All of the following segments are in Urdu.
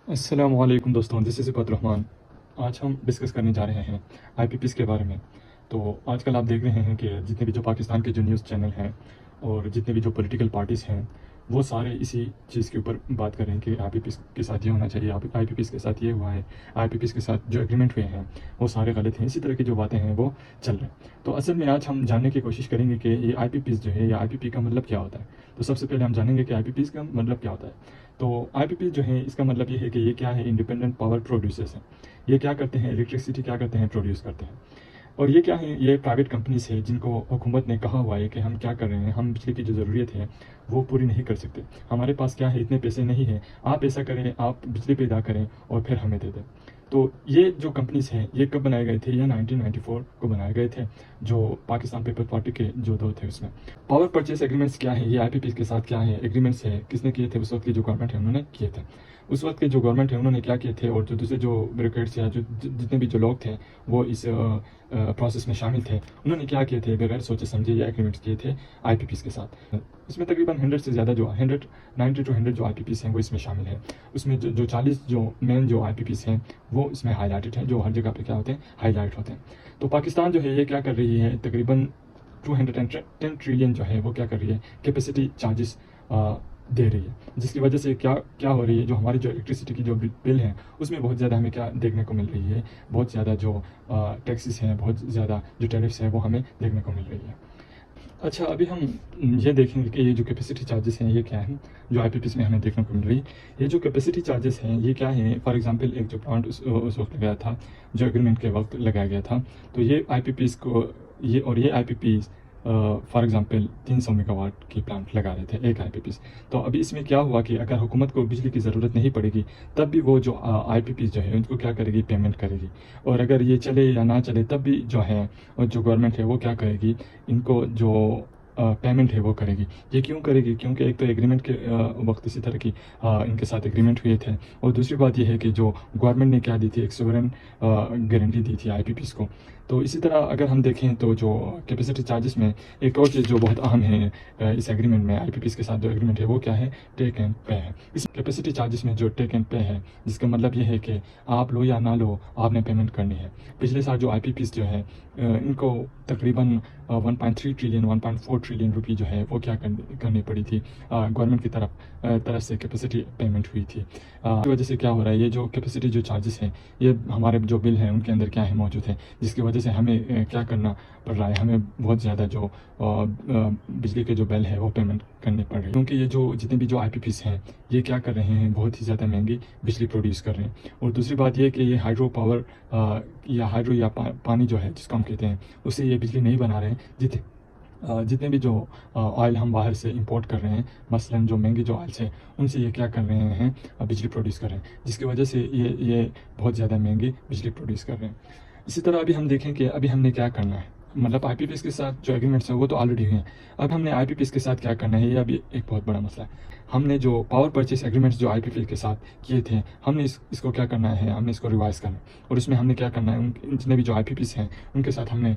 السلام علیکم دوستوں، دس از عبد الرحمن۔ آج ہم ڈسکس کرنے جا رہے ہیں آئی پی پیز کے بارے میں۔ تو آج کل آپ دیکھ رہے ہیں کہ جتنے بھی جو پاکستان کے جو نیوز چینل ہیں اور جتنے بھی جو پولیٹیکل پارٹیز ہیں وہ سارے اسی چیز کے اوپر بات کر رہے ہیں کہ آئی پی پیز کے ساتھ یہ ہونا چاہیے، آئی پی پیز کے ساتھ یہ ہوا ہے، آئی پی پیز کے ساتھ جو ایگریمنٹ ہوئے ہیں وہ سارے غلط ہیں، اسی طرح کی جو باتیں ہیں وہ چل رہے ہیں۔ تو اصل میں آج ہم جاننے کی کوشش کریں گے کہ یہ آئی پی پیز جو ہے یا آئی پی پی کا مطلب کیا ہوتا ہے۔ تو سب سے پہلے ہم جانیں گے کہ آئی پی پیز کا مطلب کیا ہوتا ہے۔ تو آئی پی پی جو ہے اس کا مطلب یہ ہے کہ یہ کیا ہے، انڈیپینڈنٹ پاور پروڈیوسرز ہیں۔ یہ کیا کرتے ہیں، الیکٹرسٹی کیا کرتے ہیں، پروڈیوس کرتے ہیں۔ اور یہ کیا ہے، یہ پرائیویٹ کمپنیز ہے جن کو حکومت نے کہا ہوا ہے کہ ہم کیا کر رہے ہیں، ہم بجلی کی جو ضروریت ہے وہ پوری نہیں کر سکتے، ہمارے پاس کیا ہے اتنے پیسے نہیں ہیں، آپ ایسا کریں، آپ بجلی پیدا کریں اور پھر ہمیں دے دیں۔ تو یہ جو کمپنیز ہیں یہ کب بنائے گئے تھے، یہ 1994 کو بنائے گئے تھے، جو پاکستان پیپل پارٹی کے جو دور تھے اس میں۔ پاور پرچیز ایگریمنٹس کیا ہے، یہ آئی پی پی کے ساتھ کیا ہے ایگریمنٹس ہے، کس نے کیے تھے، اس وقت کی جو گورنمنٹ ہے انہوں نے کیے تھے۔ اس وقت کے جو گورنمنٹ ہے انہوں نے کیا کیے تھے، اور جو دوسرے جو بیوروکریٹس یا جو جتنے بھی جو لوگ تھے وہ اس پروسیس میں شامل تھے، انہوں نے کیا کیے تھے، بغیر سوچے سمجھے یہ ایگریمنٹس کیے تھے آئی پی پیز کے ساتھ۔ اس میں تقریباً 100 سے زیادہ جو 90 to 100 جو آئی پی پیز ہیں وہ اس میں شامل ہیں۔ اس میں جو 40 جو مین جو آئی پی پیز ہیں وہ اس میں ہائی لائٹڈ ہیں، جو ہر جگہ پہ کیا ہوتے ہیں، ہائی لائٹ ہوتے ہیں۔ تو پاکستان جو ہے یہ کیا کر رہی ہے، تقریباً 210 ٹریلین جو ہے وہ کیا کر رہی ہے، کیپیسٹی چارجز دے رہی ہے، جس کی وجہ سے کیا ہو رہی ہے، جو ہماری جو الیکٹریسٹی کی جو بل ہے اس میں بہت زیادہ ہمیں کیا دیکھنے کو مل رہی ہے، بہت زیادہ جو ٹیکسز ہیں، بہت زیادہ جو ٹیرفس ہیں وہ ہمیں دیکھنے کو مل رہی ہے۔ اچھا، ابھی ہم یہ دیکھیں گے کہ یہ جو کیپیسٹی چارجز ہیں یہ کیا ہیں، جو آئی پی پیز میں ہمیں دیکھنے کو مل رہی ہے۔ یہ جو کیپیسٹی چارجز ہیں یہ کیا ہیں، فار ایگزامپل ایک جو پلانٹ اس وقت لگایا تھا، جو ایگریمنٹ کے وقت لگایا گیا تھا، تو یہ آئی پی پیز کو یہ I P Ps for example 300 megawatt کی پلانٹ لگا رہے تھے، ایک آئی پی پیز۔ تو ابھی اس میں کیا ہوا کہ اگر حکومت کو بجلی کی ضرورت نہیں پڑے گی تب بھی وہ جو آئی پی پیز جو ہے ان کو کیا کرے گی، پیمنٹ کرے گی، اور اگر یہ چلے یا نہ چلے تب بھی جو ہے جو گورنمنٹ ہے وہ کیا کرے گی، ان کو جو پیمنٹ ہے وہ کرے گی۔ یہ کیوں کرے گی، کیونکہ ایک تو ایگریمنٹ کے وقت اسی طرح کی ان کے ساتھ ایگریمنٹ ہوئے تھے، اور دوسری بات یہ ہے کہ جو گورنمنٹ نے کیا دی تھی، ایک سوورن گارنٹی دی تھی آئی پی پیز کو۔ تو اسی طرح اگر ہم دیکھیں تو جو کیپیسٹی چارجز میں ایک اور چیز جو بہت اہم ہے اس ایگریمنٹ میں، آئی پی پیز کے ساتھ جو ایگریمنٹ ہے وہ کیا ہے، ٹیک اینڈ پے ہے۔ اس کیپیسٹی چارجز میں جو ٹیک اینڈ پے ہے، جس کا مطلب یہ ہے کہ آپ لو یا نہ لو آپ نے پیمنٹ کرنی ہے۔ پچھلے سال جو آئی پی پیز جو ہے ان کو تقریباً 1.3 ٹریلین 1.4 ٹریلین روپی جو ہے وہ کیا کرنی پڑی تھی، گورنمنٹ کی طرف سے کیپیسٹی پیمنٹ ہوئی تھی۔ اس کی وجہ سے کیا ہو رہا ہے، یہ جو کیپیسٹی جو چارجز ہیں یہ ہمارے جو بل ہیں ان کے اندر کیا ہے موجود ہے، جس کی وجہ سے ہمیں کیا کرنا پڑ رہا ہے، ہمیں بہت زیادہ جو بجلی کے جو بل ہے وہ پیمنٹ کرنے پڑ رہے ہیں، کیونکہ یہ جو جتنے بھی جو آئی پی پیز ہیں یہ کیا کر رہے ہیں، بہت ہی زیادہ مہنگی بجلی پروڈیوس کر رہے ہیں۔ اور دوسری بات یہ کہ یہ ہائیڈرو پاور یا پانی جو ہے جس کو ہم کہتے ہیں، اس سے یہ بجلی نہیں بنا رہے ہیں۔ جتنے بھی جو آئل ہم باہر سے امپورٹ کر رہے ہیں، مثلاً جو مہنگی جو آئلس ہیں ان سے یہ کیا کر رہے ہیں، بجلی پروڈیوس کر رہے ہیں، جس کی وجہ سے یہ بہت زیادہ مہنگی بجلی پروڈیوس کر رہے ہیں۔ اسی طرح ابھی ہم دیکھیں کہ ابھی ہم نے کیا کرنا ہے، مطلب آئی پی پیز کے ساتھ جو ایگریمنٹس ہیں وہ تو آلریڈی ہوئے ہیں، اب ہم نے آئی پی پیز کے ساتھ کیا کرنا ہے، یہ ابھی ایک بہت بڑا مسئلہ ہے۔ ہم نے جو پاور پرچیز ایگریمنٹس جو آئی پی پیز کے ساتھ کیے تھے، ہم نے اس کو کیا کرنا ہے، ہم نے اس کو ریوائز کرنا ہے، اور اس میں ہم نے کیا کرنا ہے، ان جتنے بھی جو آئی پی پیز ہیں ان کے ساتھ ہم نے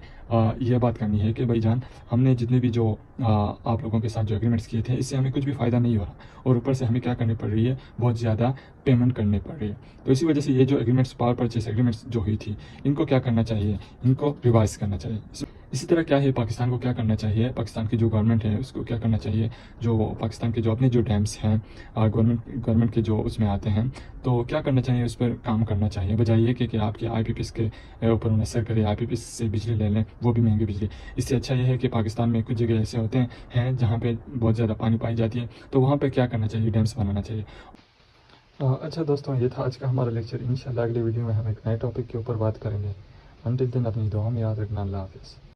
یہ بات کرنی ہے کہ بھائی جان، ہم نے جتنے بھی جو آپ لوگوں کے ساتھ جو ایگریمنٹس کیے تھے اس سے ہمیں کچھ بھی فائدہ نہیں ہو رہا، اور اوپر سے ہمیں کیا کرنی پڑ رہی ہے، بہت زیادہ پیمنٹ کرنی پڑ رہی ہے۔ تو اسی وجہ سے یہ جو ایگریمنٹس پاور پرچیز ایگریمنٹس جو ہوئی تھی ان کو کیا کرنا چاہیے، ان کو ریوائز کرنا چاہیے۔ اسی طرح کیا ہے، پاکستان کو کیا کرنا چاہیے، پاکستان کی جو گورنمنٹ ہے اس کو کیا کرنا چاہیے، جو پاکستان کے جو اپنے جو ڈیمس ہیں گورنمنٹ کے جو اس میں آتے ہیں، تو کیا کرنا چاہیے، اس پر کام کرنا چاہیے، بجائے یہ کہ آپ کے آئی پی پیز کے اوپر منحصر کرے، آئی پی پیز سے بجلی لے لیں، وہ بھی مہنگی بجلی۔ اس سے اچھا یہ ہے کہ پاکستان میں کچھ جگہ ایسے ہوتے ہیں جہاں پہ بہت زیادہ پانی پائی جاتی ہے، تو وہاں پہ کیا کرنا چاہیے، ڈیمس بنانا چاہیے۔ اچھا دوستوں، یہ تھا آج کا ہمارا لیکچر۔ انشاءاللہ اگلی ویڈیو میں ہم ایک نئے ٹاپک کے اوپر بات کریں گے۔ انٹل دین اپنی دعا میں یاد رکھنا۔ اللہ حافظ۔